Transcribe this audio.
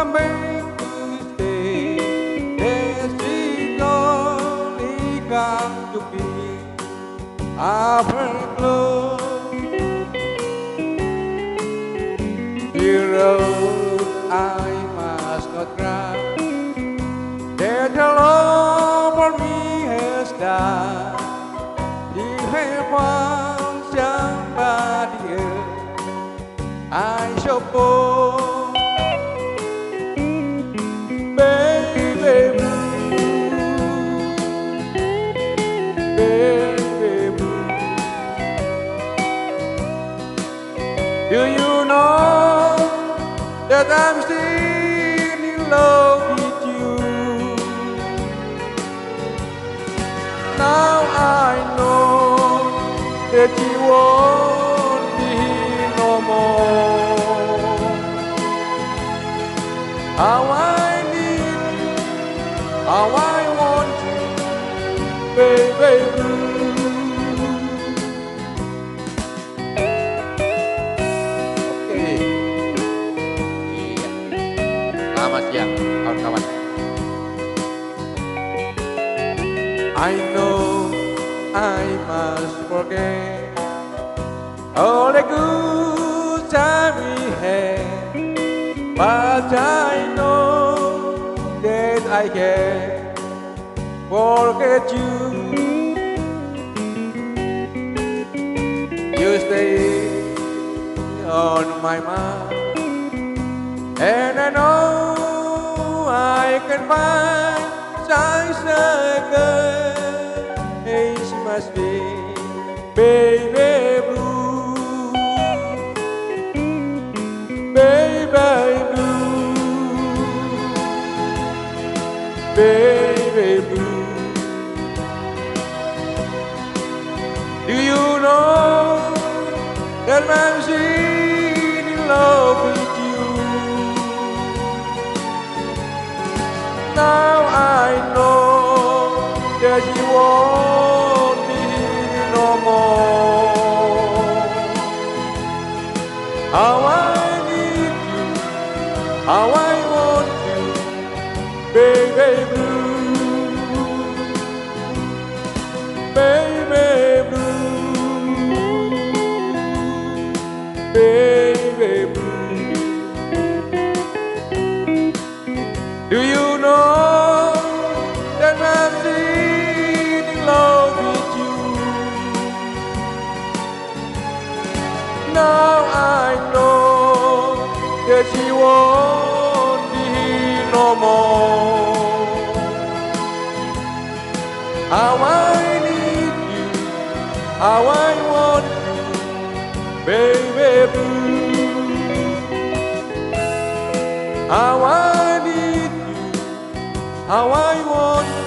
come back to stay. That she's only got to be afterglow. Hero, I must not cry. That the love for me has died. You have found somebody else, I suppose. Baby blue, baby blue. Do you know that I'm still in love with you? Now I know that you won't be here no more. How I need you, how I want you, baby blue. Oke, iya. Selamat siang, kawan-kawan. I know I must forget all the good time we had, but I know that I can't forget you. You stay on my mind, and I know I can find such a girl. She must be baby blue, baby blue, baby blue. Do you know that I'm still in love with you? Now I know that you won't be here no more. How I need you, how I want you, baby blue, baby blue, baby blue. Do you know that I'm still in love with you? Now I know that she won't be here no more. How I need you, how I want you, baby blue. How I need you, how I want you.